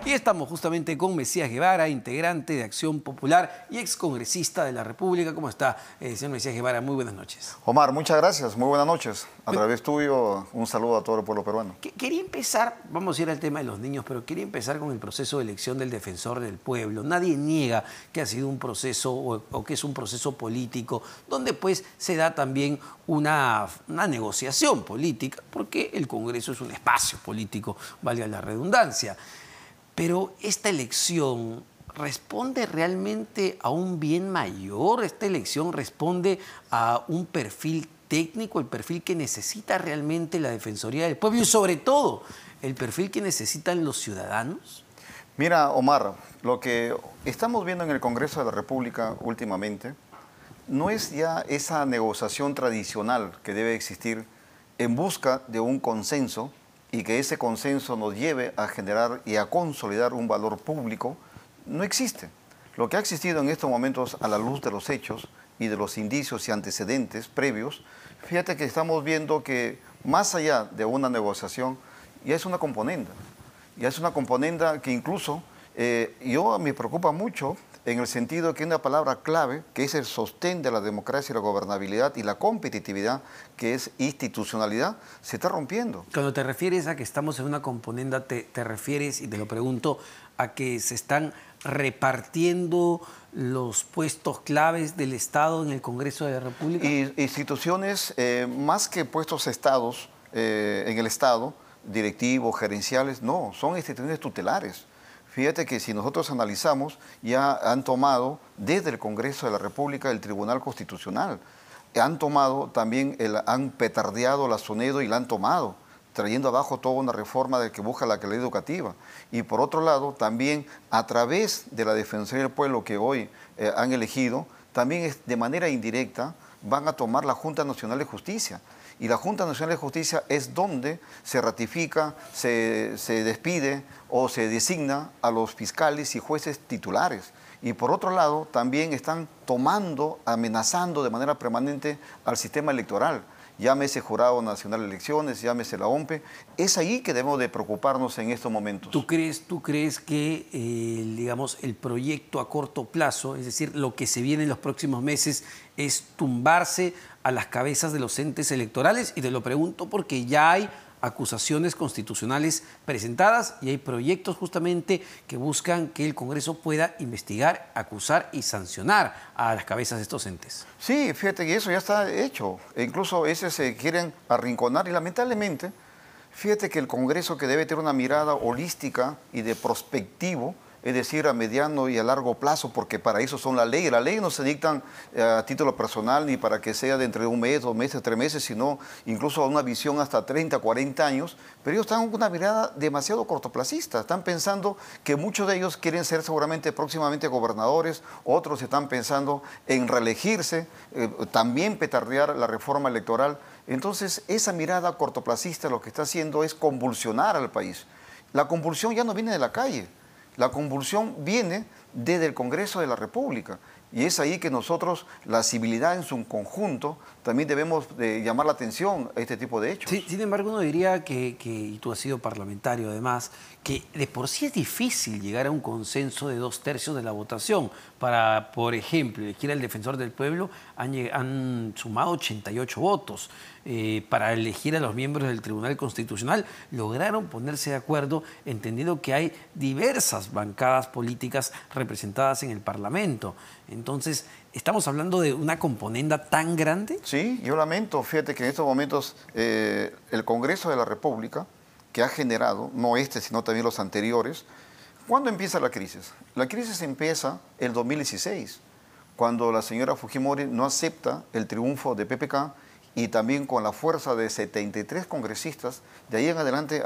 Y estamos justamente con Mesías Guevara, integrante de Acción Popular y excongresista de la República. ¿Cómo está, señor Mesías Guevara? Muy buenas noches. Omar, muchas gracias. Muy buenas noches. A través tuyo, un saludo a todo el pueblo peruano. Quería empezar, vamos a ir al tema de los niños, pero quería empezar con el proceso de elección del defensor del pueblo. Nadie niega que ha sido un proceso o que es un proceso político, donde pues se da también una negociación política, porque el Congreso es un espacio político, valga la redundancia. Pero esta elección responde realmente a un bien mayor. Esta elección responde a un perfil técnico, el perfil que necesita realmente la Defensoría del Pueblo y sobre todo el perfil que necesitan los ciudadanos. Mira, Omar, lo que estamos viendo en el Congreso de la República últimamente no es ya esa negociación tradicional que debe existir en busca de un consenso y que ese consenso nos lleve a generar y a consolidar un valor público. No existe. Lo que ha existido en estos momentos a la luz de los hechos y de los indicios y antecedentes previos, fíjate que estamos viendo que más allá de una negociación ya es una componenda. Ya es una componenda que incluso yo me preocupa mucho en el sentido que una palabra clave, que es el sostén de la democracia y la gobernabilidad y la competitividad, que es institucionalidad, se está rompiendo. Cuando te refieres a que estamos en una componenda, te refieres, y te lo pregunto, a que se están repartiendo los puestos claves del Estado en el Congreso de la República. Y instituciones, más que puestos estados en el Estado, directivos, gerenciales, no, son instituciones tutelares. Fíjate que si nosotros analizamos, ya han tomado desde el Congreso de la República el Tribunal Constitucional. Han tomado también, han petardeado la SUNEDO y la han tomado, trayendo abajo toda una reforma que busca la calidad educativa. Y por otro lado, también a través de la Defensoría del Pueblo que hoy han elegido, también de manera indirecta van a tomar la Junta Nacional de Justicia. Y la Junta Nacional de Justicia es donde se ratifica, se despide o se designa a los fiscales y jueces titulares. Y por otro lado, también están tomando, amenazando de manera permanente al sistema electoral. Llámese Jurado Nacional de Elecciones, llámese la OMPE. Es ahí que debemos de preocuparnos en estos momentos. ¿Tú crees que, digamos, el proyecto a corto plazo, es decir, lo que se viene en los próximos meses, es tumbarse a las cabezas de los entes electorales? Y te lo pregunto porque ya hay acusaciones constitucionales presentadas y hay proyectos justamente que buscan que el Congreso pueda investigar, acusar y sancionar a las cabezas de estos entes. Sí, fíjate que eso ya está hecho. E incluso ese se quieren arrinconar y lamentablemente, fíjate que el Congreso, que debe tener una mirada holística y de prospectivo, es decir, a mediano y a largo plazo, porque para eso son las leyes. Las leyes no se dictan a título personal ni para que sea dentro de un mes, 2 meses, 3 meses, sino incluso a una visión hasta 30, 40 años. Pero ellos están con una mirada demasiado cortoplacista. Están pensando que muchos de ellos quieren ser seguramente próximamente gobernadores, otros están pensando en reelegirse, también petardear la reforma electoral. Entonces, esa mirada cortoplacista lo que está haciendo es convulsionar al país. La convulsión ya no viene de la calle. La convulsión viene desde el Congreso de la República y es ahí que nosotros, la civilidad en su conjunto, también debemos de llamar la atención a este tipo de hechos. Sí, sin embargo, uno diría y tú has sido parlamentario además, que de por sí es difícil llegar a un consenso de 2/3 de la votación. Para, por ejemplo, elegir al defensor del pueblo han sumado 88 votos. Para elegir a los miembros del Tribunal Constitucional lograron ponerse de acuerdo, entendiendo que hay diversas bancadas políticas representadas en el Parlamento. Entonces, ¿estamos hablando de una componenda tan grande? Sí, yo lamento, fíjate que en estos momentos el Congreso de la República, que ha generado, no este, sino también los anteriores, ¿cuándo empieza la crisis? La crisis empieza el 2016, cuando la señora Fujimori no acepta el triunfo de PPK y también con la fuerza de 73 congresistas, de ahí en adelante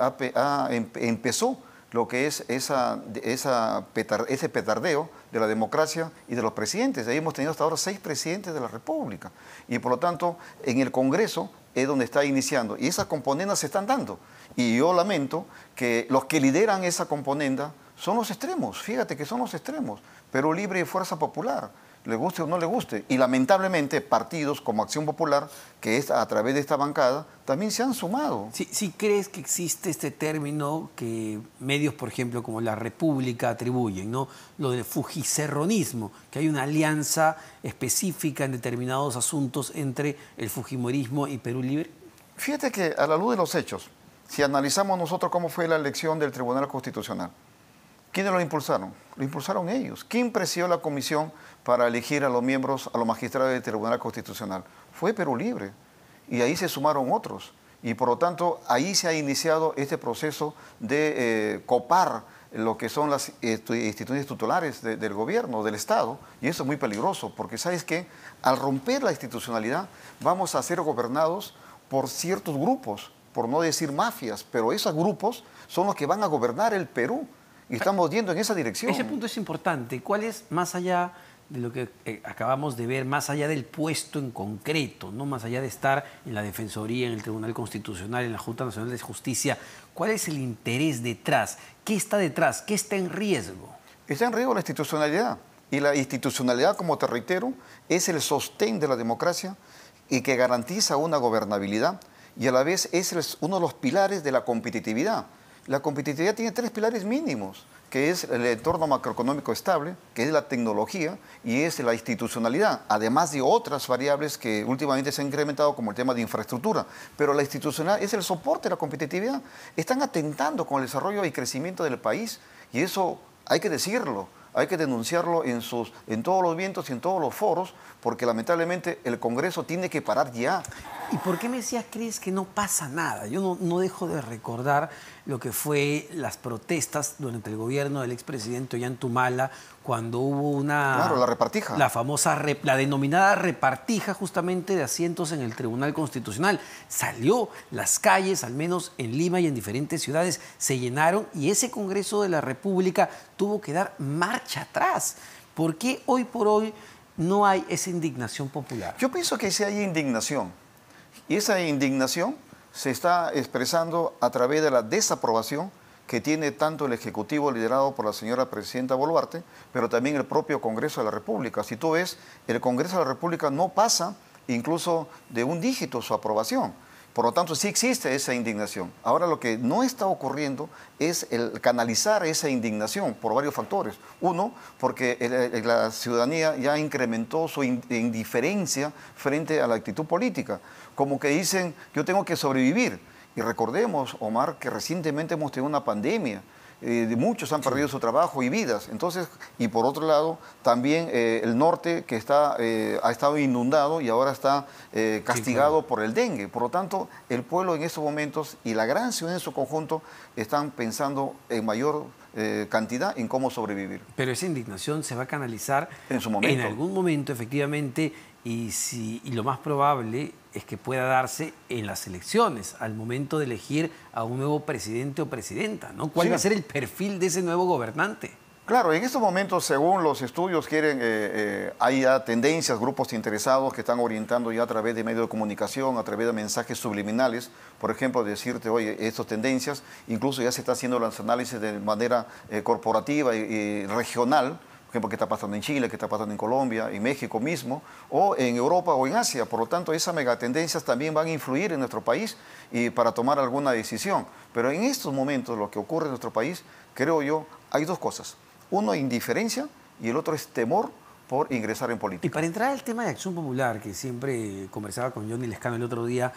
empezó lo que es ese petardeo de la democracia y de los presidentes. De ahí hemos tenido hasta ahora 6 presidentes de la República. Y por lo tanto, en el Congreso es donde está iniciando. Y esas componendas se están dando. Y yo lamento que los que lideran esa componenda son los extremos. Fíjate que son los extremos. Perú Libre y Fuerza Popular. le guste o no le guste. Y lamentablemente partidos como Acción Popular, que es a través de esta bancada, también se han sumado. ¿Sí crees que existe este término que medios, por ejemplo, como La República atribuyen, ¿no? Lo del fujicerronismo, que hay una alianza específica en determinados asuntos entre el fujimorismo y Perú Libre? Fíjate que a la luz de los hechos, si analizamos nosotros cómo fue la elección del Tribunal Constitucional, ¿quiénes lo impulsaron? Lo impulsaron ellos. ¿Quién presidió la comisión para elegir a los miembros, a los magistrados del Tribunal Constitucional? Fue Perú Libre. Y ahí se sumaron otros. Y por lo tanto, ahí se ha iniciado este proceso de copar lo que son las instituciones tutelares del gobierno, del Estado. Y eso es muy peligroso, porque ¿sabes qué? Al romper la institucionalidad, vamos a ser gobernados por ciertos grupos, por no decir mafias, pero esos grupos son los que van a gobernar el Perú. Y estamos yendo en esa dirección. Ese punto es importante. ¿Cuál es, más allá de lo que acabamos de ver, más allá del puesto en concreto, no más allá de estar en la Defensoría, en el Tribunal Constitucional, en la Junta Nacional de Justicia, cuál es el interés detrás? ¿Qué está detrás? ¿Qué está en riesgo? Está en riesgo la institucionalidad. Y la institucionalidad, como te reitero, es el sostén de la democracia y que garantiza una gobernabilidad y a la vez es uno de los pilares de la competitividad. La competitividad tiene 3 pilares mínimos, que es el entorno macroeconómico estable, que es la tecnología y es la institucionalidad, además de otras variables que últimamente se han incrementado como el tema de infraestructura. Pero la institucionalidad es el soporte de la competitividad. Están atentando con el desarrollo y crecimiento del país y eso hay que decirlo. Hay que denunciarlo en todos los vientos y en todos los foros, porque lamentablemente el Congreso tiene que parar ya. ¿Y por qué me decías, crees que no pasa nada? Yo no dejo de recordar lo que fue las protestas durante el gobierno del expresidente Ollanta Humala, cuando hubo una... Claro, la repartija. La famosa, la denominada repartija justamente de asientos en el Tribunal Constitucional. Salió, las calles, al menos en Lima y en diferentes ciudades, se llenaron y ese Congreso de la República tuvo que dar marcha atrás. ¿Por qué hoy por hoy no hay esa indignación popular? Yo pienso que sí hay indignación. Y esa indignación se está expresando a través de la desaprobación que tiene tanto el Ejecutivo liderado por la señora Presidenta Boluarte, pero también el propio Congreso de la República. Si tú ves, el Congreso de la República no pasa incluso de un dígito su aprobación. Por lo tanto, sí existe esa indignación. Ahora, lo que no está ocurriendo es el canalizar esa indignación por varios factores. Uno, porque la ciudadanía ya incrementó su indiferencia frente a la actitud política. Como que dicen, yo tengo que sobrevivir. Y recordemos, Omar, que recientemente hemos tenido una pandemia. Muchos han perdido su trabajo y vidas. Entonces, y por otro lado, también el norte que ha estado inundado y ahora está castigado por el dengue. Por lo tanto, el pueblo en estos momentos y la gran ciudad en su conjunto están pensando en mayor cantidad en cómo sobrevivir. Pero esa indignación se va a canalizar en su momento. En algún momento, efectivamente, y lo más probable es que pueda darse en las elecciones, al momento de elegir a un nuevo presidente o presidenta, ¿no? ¿Cuál va a ser el perfil de ese nuevo gobernante? Claro, en estos momentos, según los estudios, hay ya tendencias, grupos interesados que están orientando ya a través de medios de comunicación, a través de mensajes subliminales, por ejemplo, decirte, oye, estas tendencias, incluso ya se está haciendo los análisis de manera corporativa y regional, por ejemplo, qué está pasando en Chile, qué está pasando en Colombia, en México mismo, o en Europa o en Asia. Por lo tanto, esas megatendencias también van a influir en nuestro país y para tomar alguna decisión. Pero en estos momentos, lo que ocurre en nuestro país, creo yo, hay 2 cosas. Uno, indiferencia, y el otro es temor por ingresar en política. Y para entrar al tema de Acción Popular, que siempre conversaba con Johnny Lescano el otro día,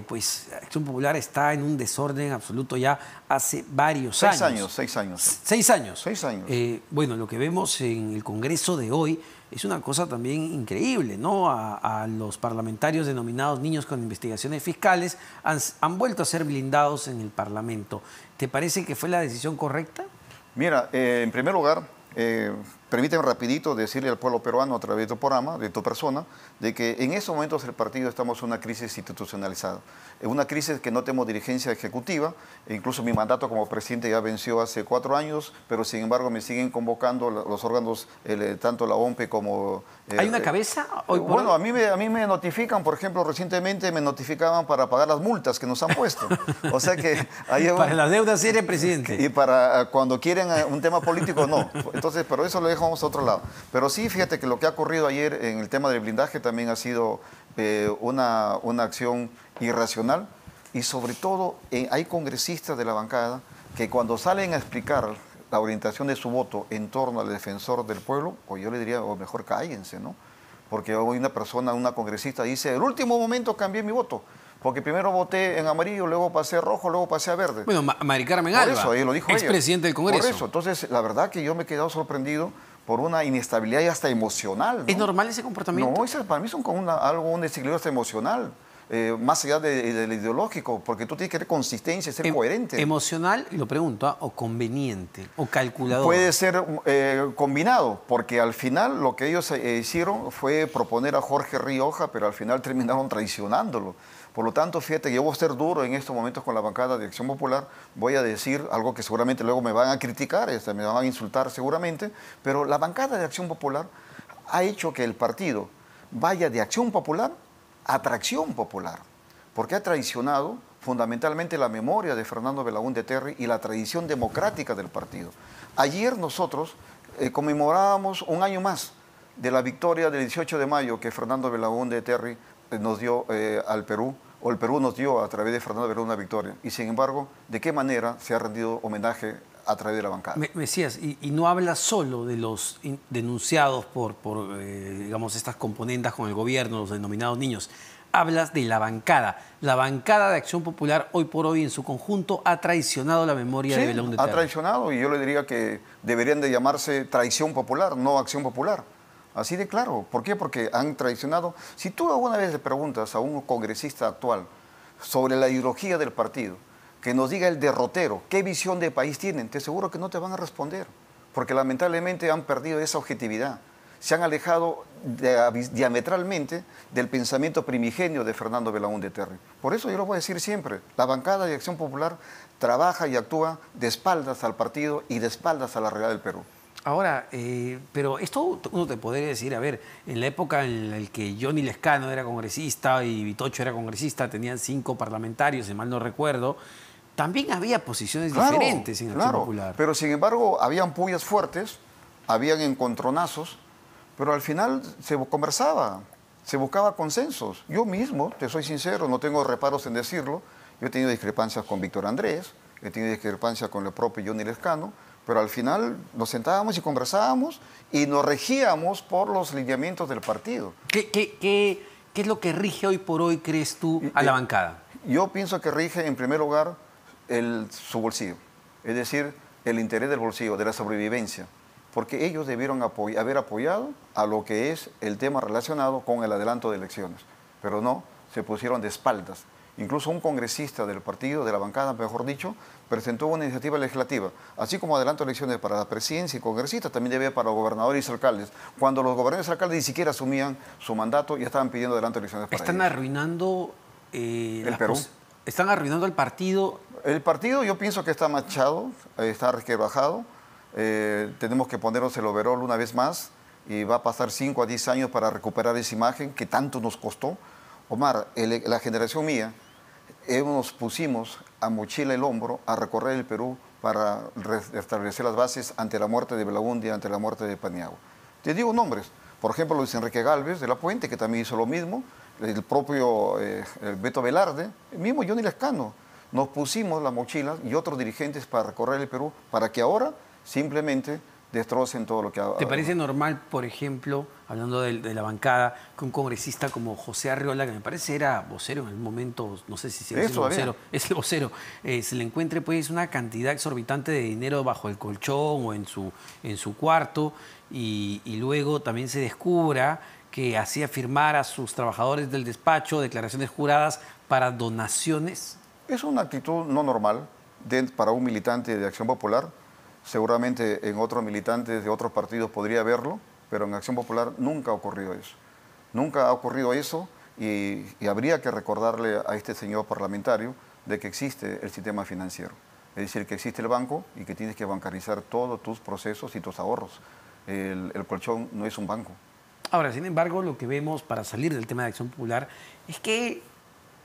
pues Acción Popular está en un desorden absoluto ya hace varios años. 6 años. 6 años. 6 años. Bueno, lo que vemos en el Congreso de hoy es una cosa también increíble, ¿no? A los parlamentarios denominados niños con investigaciones fiscales han vuelto a ser blindados en el Parlamento. ¿Te parece que fue la decisión correcta? Mira, en primer lugar, permíteme rapidito decirle al pueblo peruano a través de tu programa, de tu persona, de que en estos momentos el partido estamos en una crisis institucionalizada. En una crisis que no tenemos dirigencia ejecutiva, e incluso mi mandato como presidente ya venció hace 4 años, pero sin embargo me siguen convocando los órganos, tanto la OMPE como... ¿Hay una cabeza hoy por Bueno, hoy? a mí me notifican, por ejemplo, recientemente me notificacaban para pagar las multas que nos han puesto. O sea que... Para las deudas sí eres presidente. Y para cuando quieren un tema político, no. Entonces, pero eso lo dejamos a otro lado. Pero sí, fíjate que lo que ha ocurrido ayer en el tema del blindaje también ha sido una acción irracional y sobre todo hay congresistas de la bancada que cuando salen a explicar la orientación de su voto en torno al defensor del pueblo, o yo le diría, o mejor cállense, ¿no? Porque hoy una persona, una congresista dice, el último momento cambié mi voto, porque primero voté en amarillo, luego pasé a rojo, luego pasé a verde. Bueno, Mari Carmen Alba, por eso, lo dijo expresidente del Congreso. Por eso, entonces, la verdad que yo me he quedado sorprendido por una inestabilidad y hasta emocional, ¿no? ¿Es normal ese comportamiento? No, para mí son como un desequilibrio hasta emocional. Más allá del ideológico, porque tú tienes que tener consistencia, ser coherente. ¿Emocional, y lo pregunto, o conveniente, o calculador? Puede ser combinado, porque al final lo que ellos hicieron fue proponer a Jorge Rioja, pero al final terminaron traicionándolo. Por lo tanto, fíjate que yo voy a ser duro en estos momentos con la bancada de Acción Popular, voy a decir algo que seguramente luego me van a criticar, me van a insultar seguramente, pero la bancada de Acción Popular ha hecho que el partido vaya de Acción Popular atracción popular, porque ha traicionado fundamentalmente la memoria de Fernando Belaúnde Terry y la tradición democrática del partido. Ayer nosotros conmemorábamos un año más de la victoria del 18 de mayo que Fernando Belaúnde Terry nos dio al Perú, o el Perú nos dio a través de Fernando Belaúnde una victoria. Y sin embargo, ¿de qué manera se ha rendido homenaje a través de la bancada? Mesías, y no habla solo de los denunciados por digamos, estas componendas con el gobierno, los denominados niños. Hablas de la bancada. La bancada de Acción Popular, hoy por hoy, en su conjunto, ha traicionado la memoria de Belaúnde Terry. Ha traicionado, y yo le diría que deberían de llamarse traición popular, no Acción Popular. Así de claro. ¿Por qué? Porque han traicionado. Si tú alguna vez le preguntas a un congresista actual sobre la ideología del partido, que nos diga el derrotero, qué visión de país tienen, te aseguro que no te van a responder, porque lamentablemente han perdido esa objetividad. Se han alejado diametralmente del pensamiento primigenio de Fernando Belaúnde Terry. Por eso yo lo voy a decir siempre, la bancada de Acción Popular trabaja y actúa de espaldas al partido y de espaldas a la realidad del Perú. Ahora, pero esto uno te podría decir, a ver, en la época en la que Johnny Lescano era congresista y Vitocho era congresista, tenían 5 parlamentarios, si mal no recuerdo, también había posiciones diferentes en Acción Popular. Pero sin embargo, habían pullas fuertes, habían encontronazos, pero al final se conversaba, se buscaba consensos. Yo mismo, te soy sincero, no tengo reparos en decirlo, yo he tenido discrepancias con Víctor Andrés, he tenido discrepancias con el propio Johnny Lescano, pero al final nos sentábamos y conversábamos y nos regíamos por los lineamientos del partido. ¿Qué es lo que rige hoy por hoy, crees tú, a la bancada? Yo pienso que rige, en primer lugar, su bolsillo, es decir, el interés del bolsillo, de la sobrevivencia, porque ellos debieron haber apoyado a lo que es el tema relacionado con el adelanto de elecciones, pero no, se pusieron de espaldas. Incluso un congresista del partido, de la bancada, mejor dicho, presentó una iniciativa legislativa. Así como adelanto de elecciones para la presidencia y congresistas, también debe para gobernadores y alcaldes. Cuando los gobernadores y alcaldes ni siquiera asumían su mandato y estaban pidiendo adelanto de elecciones para Están ellos. arruinando el Perú. Están arruinando el partido. El partido yo pienso que está manchado, está resquebrajado. Tenemos que ponernos el overol una vez más y va a pasar 5 a 10 años para recuperar esa imagen que tanto nos costó. Omar, la generación mía, nos pusimos a mochila el hombro a recorrer el Perú para restablecer las bases ante la muerte de Belaúnde y ante la muerte de Paniagua. Te digo nombres, por ejemplo Luis Enrique Gálvez de la Puente, que también hizo lo mismo, el propio Beto Velarde, el mismo Johnny Lescano. Nos pusimos la mochila y otros dirigentes para recorrer el Perú, para que ahora simplemente destrocen todo lo que ha... ¿Te parece normal, por ejemplo, hablando de la bancada, que un congresista como José Arriola, que me parece era vocero en algún momento, no sé si sigue siendo vocero, es el vocero, se le encuentre pues una cantidad exorbitante de dinero bajo el colchón o en su cuarto y luego también se descubra que hacía firmar a sus trabajadores del despacho declaraciones juradas para donaciones? Es una actitud no normal para un militante de Acción Popular. Seguramente en otros militantes de otros partidos podría haberlo, pero en Acción Popular nunca ha ocurrido eso. Nunca ha ocurrido eso y habría que recordarle a este señor parlamentario de que existe el sistema financiero. Es decir, que existe el banco y que tienes que bancarizar todos tus procesos y tus ahorros. El colchón no es un banco. Ahora, sin embargo, lo que vemos para salir del tema de Acción Popular es que,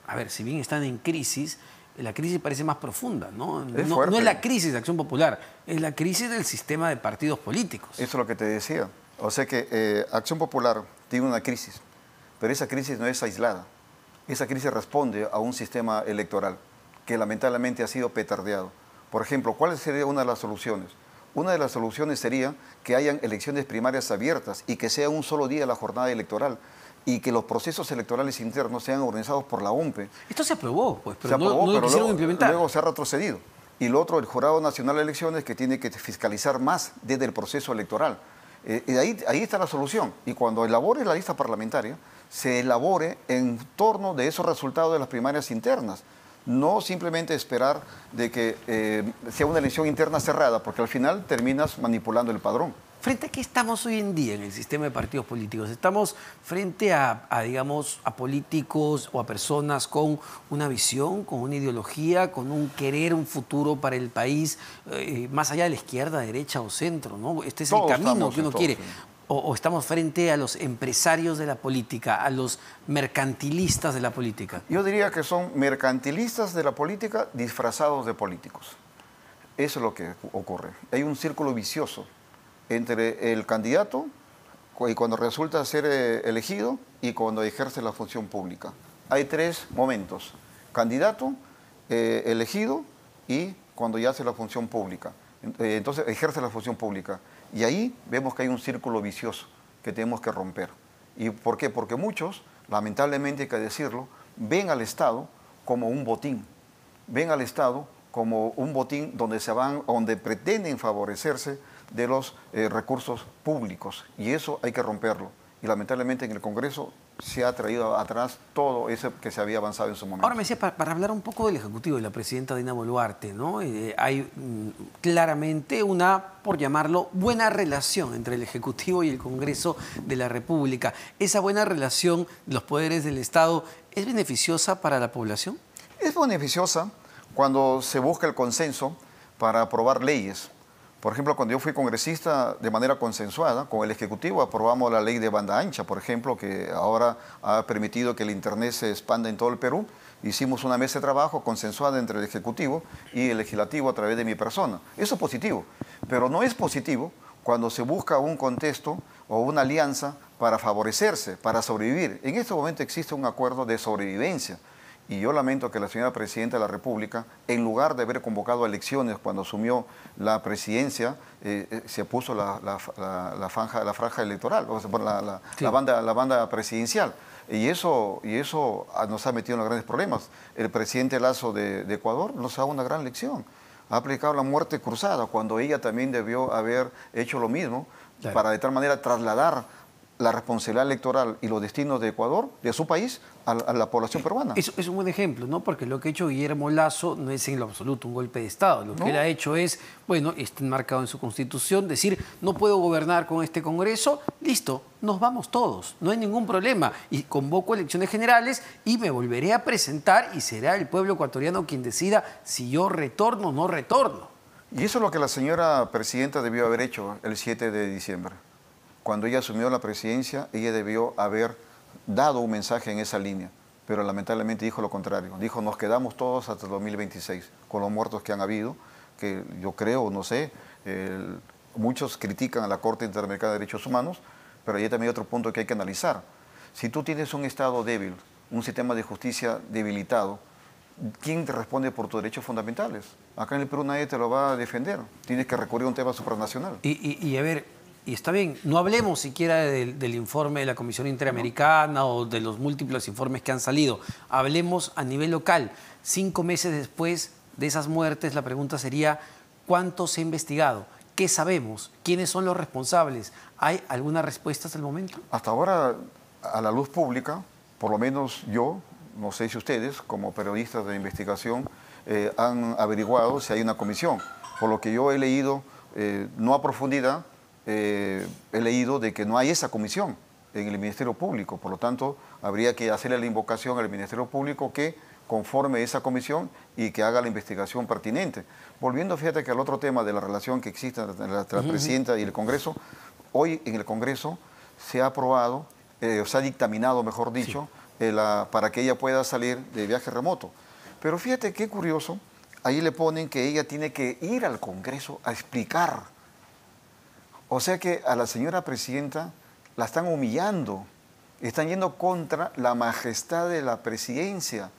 a ver, si bien están en crisis, la crisis parece más profunda, ¿no? Es No, fuerte. no es la crisis de Acción Popular, es la crisis del sistema de partidos políticos. Eso es lo que te decía. O sea que Acción Popular tiene una crisis, pero esa crisis no es aislada. Esa crisis responde a un sistema electoral que lamentablemente ha sido petardeado. Por ejemplo, ¿cuál sería una de las soluciones? Una de las soluciones sería que hayan elecciones primarias abiertas y que sea un solo día la jornada electoral y que los procesos electorales internos sean organizados por la OMPE. Esto se aprobó, pues, pero Se aprobó, no lo pero quisieron luego, implementar. luego se ha retrocedido. Y lo otro, el Jurado Nacional de Elecciones, que tiene que fiscalizar más desde el proceso electoral. Y ahí está la solución. Y cuando elabore la lista parlamentaria, se elabore en torno de esos resultados de las primarias internas. No simplemente esperar de que sea una elección interna cerrada, porque al final terminas manipulando el padrón. ¿Frente a qué estamos hoy en día en el sistema de partidos políticos? ¿Estamos frente digamos, a políticos o a personas con una visión, con una ideología, con un querer, un futuro para el país, más allá de la izquierda, derecha o centro, ¿no? Este es el camino que uno quiere. O estamos frente a los empresarios de la política, a los mercantilistas de la política? Yo diría que son mercantilistas de la política disfrazados de políticos. Eso es lo que ocurre. Hay un círculo vicioso entre el candidato y cuando resulta ser elegido y cuando ejerce la función pública. Hay tres momentos: candidato, elegido y cuando ya hace la función pública. Entonces ejerce la función pública. Y ahí vemos que hay un círculo vicioso que tenemos que romper. ¿Y por qué? Porque muchos, lamentablemente hay que decirlo, ven al Estado como un botín. Ven al Estado como un botín donde pretenden favorecerse de los recursos públicos. Y eso hay que romperlo. Y lamentablemente en el Congreso se ha traído atrás todo eso que se había avanzado en su momento. Ahora me decía, para hablar un poco del Ejecutivo y la presidenta Dina Boluarte, ¿no? Hay claramente una, por llamarlo, buena relación entre el Ejecutivo y el Congreso de la República. ¿Esa buena relación de los poderes del Estado es beneficiosa para la población? Es beneficiosa cuando se busca el consenso para aprobar leyes. Por ejemplo, cuando yo fui congresista, de manera consensuada, con el Ejecutivo aprobamos la ley de banda ancha, por ejemplo, que ahora ha permitido que el Internet se expanda en todo el Perú. Hicimos una mesa de trabajo consensuada entre el Ejecutivo y el Legislativo a través de mi persona. Eso es positivo, pero no es positivo cuando se busca un contexto o una alianza para favorecerse, para sobrevivir. En este momento existe un acuerdo de sobrevivencia. Y yo lamento que la señora Presidenta de la República, en lugar de haber convocado elecciones cuando asumió la presidencia, se puso la franja electoral, o sea, sí, la banda presidencial. Y eso nos ha metido en los grandes problemas. El presidente Lasso de Ecuador nos ha dado una gran lección. Ha aplicado la muerte cruzada, cuando ella también debió haber hecho lo mismo, claro, para de tal manera trasladar la responsabilidad electoral y los destinos de Ecuador, de su país, a la población peruana. Eso es un buen ejemplo, ¿no? Porque lo que ha hecho Guillermo Lasso no es en lo absoluto un golpe de Estado. Lo que él ha hecho es, bueno, está enmarcado en su Constitución, decir, no puedo gobernar con este Congreso, listo, nos vamos todos, no hay ningún problema. Y convoco elecciones generales y me volveré a presentar y será el pueblo ecuatoriano quien decida si yo retorno o no retorno. Y eso es lo que la señora Presidenta debió haber hecho el 7 de diciembre. Cuando ella asumió la presidencia, ella debió haber dado un mensaje en esa línea, pero lamentablemente dijo lo contrario. Dijo, nos quedamos todos hasta el 2026, con los muertos que han habido, que yo creo, no sé, muchos critican a la Corte Interamericana de Derechos Humanos, pero ahí también hay otro punto que hay que analizar. Si tú tienes un Estado débil, un sistema de justicia debilitado, ¿quién te responde por tus derechos fundamentales? Acá en el Perú nadie te lo va a defender, tienes que recurrir a un tema supranacional. Y a ver, y está bien, no hablemos siquiera del informe de la Comisión Interamericana o de los múltiples informes que han salido. Hablemos a nivel local. 5 meses después de esas muertes, la pregunta sería, ¿cuánto se ha investigado? ¿Qué sabemos? ¿Quiénes son los responsables? ¿Hay alguna respuesta hasta el momento? Hasta ahora, a la luz pública, por lo menos yo, no sé si ustedes, como periodistas de investigación, han averiguado si hay una comisión. Por lo que yo he leído, no a profundidad, he leído de que no hay esa comisión en el Ministerio Público. Por lo tanto, habría que hacerle la invocación al Ministerio Público que conforme esa comisión y que haga la investigación pertinente. Volviendo, fíjate que al otro tema de la relación que existe entre la Presidenta y el Congreso, hoy en el Congreso se ha aprobado, se ha dictaminado, mejor dicho, sí, para que ella pueda salir de viaje remoto. Pero fíjate qué curioso, ahí le ponen que ella tiene que ir al Congreso a explicar. O sea que a la señora presidenta la están humillando, están yendo contra la majestad de la presidencia,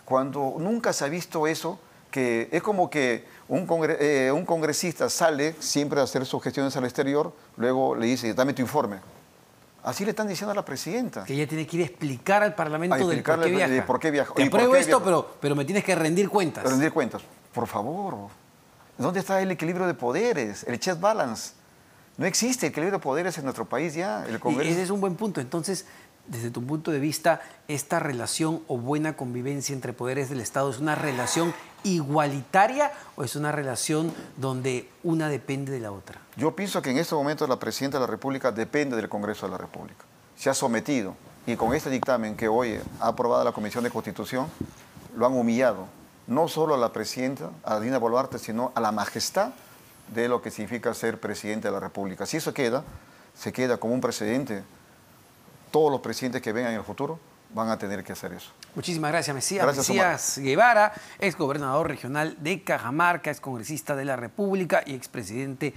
cuando nunca se ha visto eso, que es como que un congresista sale siempre a hacer sus gestiones al exterior, luego le dice, dame tu informe. Así le están diciendo a la presidenta. Que ella tiene que ir a explicar al Parlamento del por qué viaja. Te apruebo esto, pero me tienes que rendir cuentas. Rendir cuentas. Por favor. ¿Dónde está el equilibrio de poderes? El check balance. No existe equilibrio de poderes en nuestro país ya. El Congreso. Y ese es un buen punto. Entonces, desde tu punto de vista, ¿esta relación o buena convivencia entre poderes del Estado es una relación igualitaria o es una relación donde una depende de la otra? Yo pienso que en este momento la Presidenta de la República depende del Congreso de la República. Se ha sometido y con este dictamen que hoy ha aprobado la Comisión de Constitución, lo han humillado. No solo a la Presidenta, a Dina Boluarte, sino a la majestad de lo que significa ser Presidente de la República. Si eso se queda como un precedente. Todos los presidentes que vengan en el futuro van a tener que hacer eso. Muchísimas gracias, Mesías. Gracias, Mesías Guevara, ex gobernador regional de Cajamarca, ex congresista de la República y expresidente